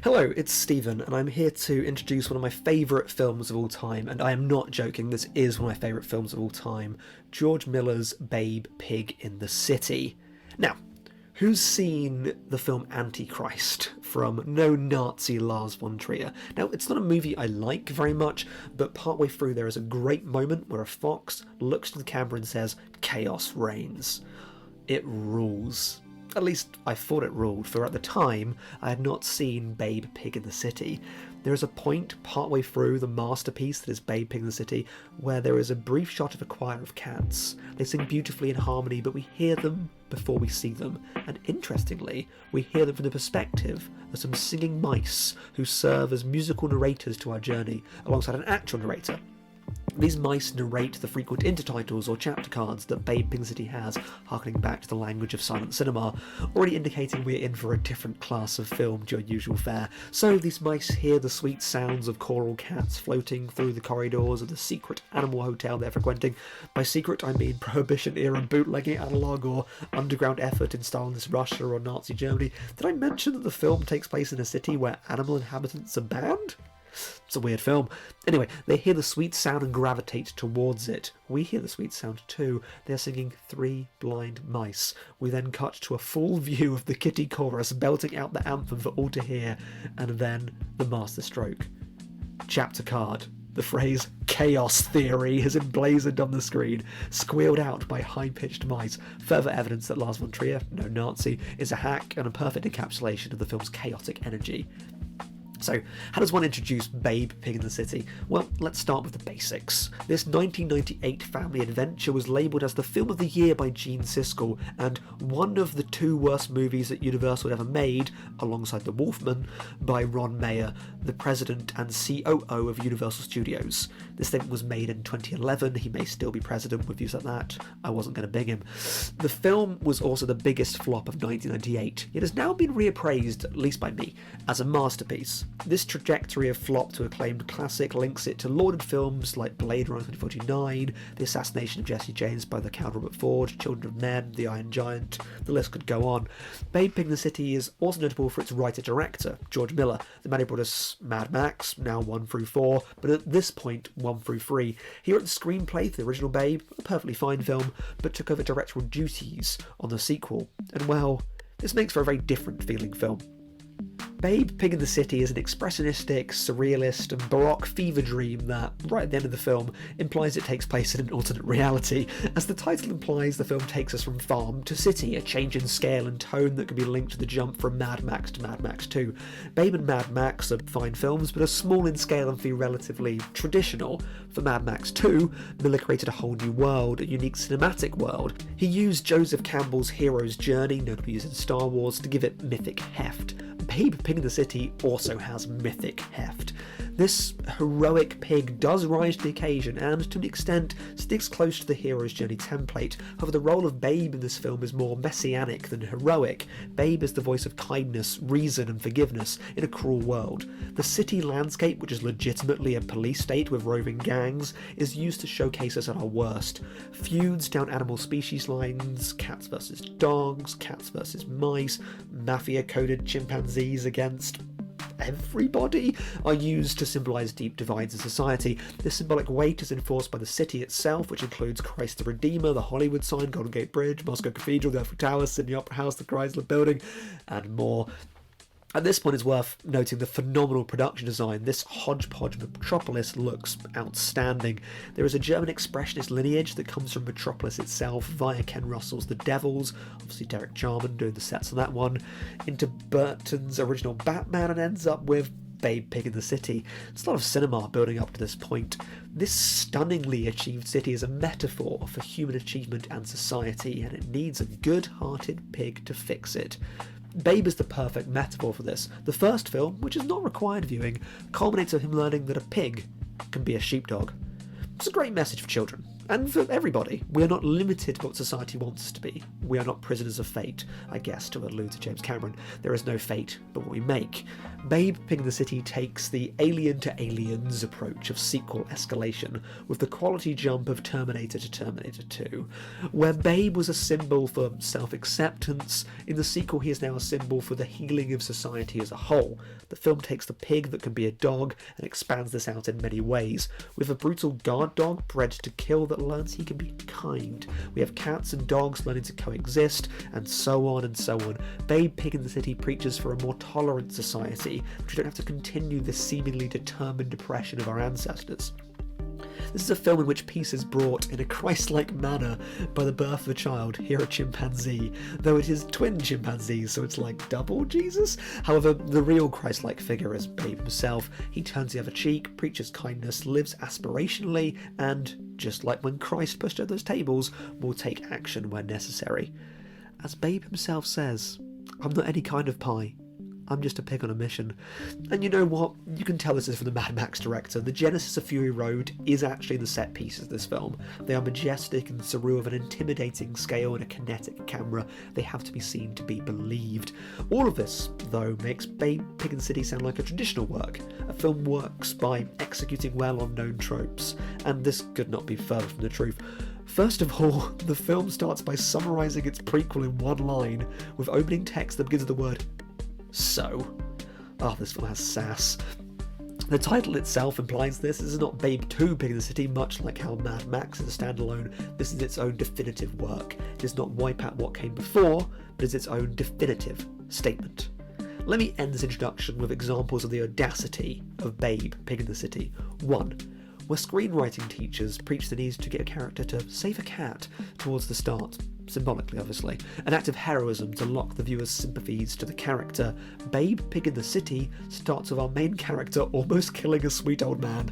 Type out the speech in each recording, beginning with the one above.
Hello, it's Stephen, and I'm here to introduce one of my favourite films of all time, and I am not joking, this is one of my favourite films of all time, George Miller's Babe, Pig in the City. Now, who's seen the film Antichrist from no-Nazi Lars von Trier? Now, it's not a movie I like very much, but partway through there is a great moment where a fox looks to the camera and says, "Chaos reigns." It rules. At least I thought it ruled, for at the time I had not seen Babe, Pig in the City. There is a point partway through the masterpiece that is Babe, Pig in the City where there is a brief shot of a choir of cats. They sing beautifully in harmony, but we hear them before we see them, and interestingly, we hear them from the perspective of some singing mice who serve as musical narrators to our journey, alongside an actual narrator. These mice narrate the frequent intertitles or chapter cards that Babe, Pig in the City has, harkening back to the language of silent cinema, already indicating we're in for a different class of film to our usual fare. So these mice hear the sweet sounds of choral cats floating through the corridors of the secret animal hotel they're frequenting. By secret, I mean Prohibition-era bootlegging analog or underground effort in Stalinist Russia or Nazi Germany. Did I mention that the film takes place in a city where animal inhabitants are banned? It's a weird film. Anyway, they hear the sweet sound and gravitate towards it. We hear the sweet sound too. They're singing Three Blind Mice. We then cut to a full view of the kitty chorus belting out the anthem for all to hear, and then the masterstroke. Chapter card. The phrase "chaos theory" is emblazoned on the screen, squealed out by high-pitched mice, further evidence that Lars von Trier, no Nazi, is a hack and a perfect encapsulation of the film's chaotic energy. So, how does one introduce Babe, Pig in the City? Well, let's start with the basics. This 1998 family adventure was labelled as the film of the year by Gene Siskel, and one of the two worst movies that Universal had ever made, alongside The Wolfman, by Ron Mayer, the president and COO of Universal Studios. This thing was made in 2011, he may still be president with views like that, I wasn't going to bing him. The film was also the biggest flop of 1998. It has now been reappraised, at least by me, as a masterpiece. This trajectory of flop to acclaimed classic links it to lauded films like Blade Runner 2049, The Assassination of Jesse James by the Count Robert Ford, Children of Men, The Iron Giant, the list could go on. Babe, Pig in the City is also notable for its writer-director, George Miller, the man who brought us Mad Max, now 1 through 4, but at this point 1 through 3. He wrote the screenplay for the original Babe, a perfectly fine film, but took over directorial duties on the sequel, and well, this makes for a very different feeling film. Babe, Pig in the City is an expressionistic, surrealist and baroque fever dream that, right at the end of the film, implies it takes place in an alternate reality. As the title implies, the film takes us from farm to city, a change in scale and tone that can be linked to the jump from Mad Max to Mad Max 2. Babe and Mad Max are fine films, but are small in scale and feel relatively traditional. For Mad Max 2, Miller created a whole new world, a unique cinematic world. He used Joseph Campbell's hero's journey, notably used in Star Wars, to give it mythic heft. Babe, Pig in the City also has mythic heft. This heroic pig does rise to the occasion and, to an extent, sticks close to the hero's journey template. However, the role of Babe in this film is more messianic than heroic. Babe is the voice of kindness, reason and forgiveness in a cruel world. The city landscape, which is legitimately a police state with roving gangs, is used to showcase us at our worst. Feuds down animal species lines, cats versus dogs, cats versus mice, mafia-coded chimpanzees against everybody, are used to symbolise deep divides in society. This symbolic weight is enforced by the city itself, which includes Christ the Redeemer, the Hollywood sign, Golden Gate Bridge, Moscow Cathedral, the Eiffel Tower, Sydney Opera House, the Chrysler Building, and more. At this point, it's worth noting the phenomenal production design. This hodgepodge metropolis looks outstanding. There is a German expressionist lineage that comes from Metropolis itself via Ken Russell's The Devils, obviously Derek Jarman doing the sets on that one, into Burton's original Batman, and ends up with Babe, Pig in the City. It's a lot of cinema building up to this point. This stunningly achieved city is a metaphor for human achievement and society, and it needs a good-hearted pig to fix it. Babe is the perfect metaphor for this. The first film, which is not required viewing, culminates with him learning that a pig can be a sheepdog. It's a great message for children. and for everybody. We are not limited to what society wants us to be. We are not prisoners of fate, I guess, to allude to James Cameron. There is no fate but what we make. Babe, Pig in the City takes the Alien to Aliens approach of sequel escalation, with the quality jump of Terminator to Terminator 2. Where Babe was a symbol for self-acceptance, in the sequel he is now a symbol for the healing of society as a whole. The film takes the pig that can be a dog and expands this out in many ways, with a brutal guard dog bred to kill that learns he can be kind. We have cats and dogs learning to coexist, and so on and so on. Babe, Pig in the City preaches for a more tolerant society, which we don't have to continue this seemingly determined oppression of our ancestors. This is a film in which peace is brought in a Christ-like manner by the birth of a child, here a chimpanzee, though it is twin chimpanzees, so it's like double Jesus. However, the real Christ-like figure is Babe himself. He turns the other cheek, preaches kindness, lives aspirationally, and, just like when Christ pushed over those tables, will take action where necessary. As Babe himself says, "I'm not any kind of pie. I'm just a pig on a mission." And you know what? You can tell this is from the Mad Max director. The genesis of Fury Road is actually the set pieces of this film. They are majestic and surreal, of an intimidating scale and a kinetic camera. They have to be seen to be believed. All of this, though, makes Babe, Pig in the City sound like a traditional work. A film works by executing well on known tropes, and this could not be further from the truth. First of all, the film starts by summarising its prequel in one line, with opening text that begins with the word "so." This film has sass. The title itself implies this. This is not Babe 2 Pig in the City, much like how Mad Max is a standalone. This is its own definitive work. It does not wipe out what came before, but is its own definitive statement. Let me end this introduction with examples of the audacity of Babe Pig in the City. 1. Where screenwriting teachers preach the need to get a character to save a cat towards the start. Symbolically, obviously. An act of heroism to lock the viewer's sympathies to the character. Babe, Pig in the City starts with our main character almost killing a sweet old man.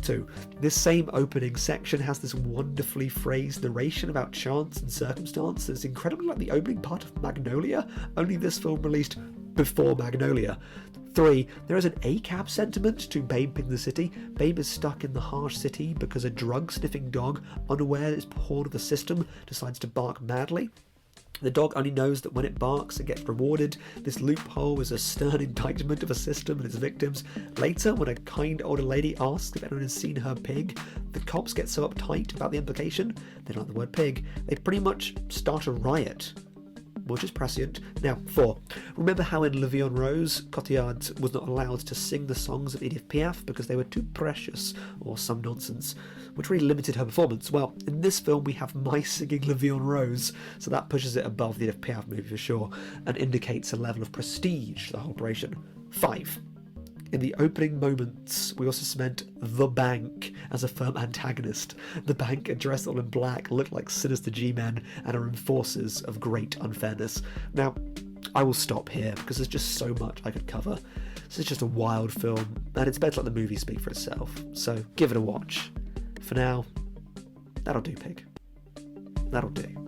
2. This same opening section has this wonderfully phrased narration about chance and circumstance that's incredibly like the opening part of Magnolia, only this film released before Magnolia. 3. There is an ACAB sentiment to Babe Pig in the City. Babe is stuck in the harsh city because a drug-sniffing dog, unaware that it's part of the system, decides to bark madly. The dog only knows that when it barks, it gets rewarded. This loophole is a stern indictment of a system and its victims. Later, when a kind older lady asks if anyone has seen her pig, the cops get so uptight about the implication, they don't like the word pig, they pretty much start a riot. Which is prescient. Now, 4. Remember how in Le Vie en Rose, Cotillard was not allowed to sing the songs of Edith Piaf because they were too precious, or some nonsense, which really limited her performance? Well, in this film we have mice singing Le Vie en Rose, so that pushes it above the Edith Piaf movie for sure, and indicates a level of prestige to the whole operation. 5. In the opening moments, we also cement the Bank as a firm antagonist. The Bank, dressed all in black, look like sinister G-men and are enforcers of great unfairness. Now, I will stop here because there's just so much I could cover. This is just a wild film, and it's better to let the movie speak for itself, so give it a watch. For now, that'll do, pig. That'll do.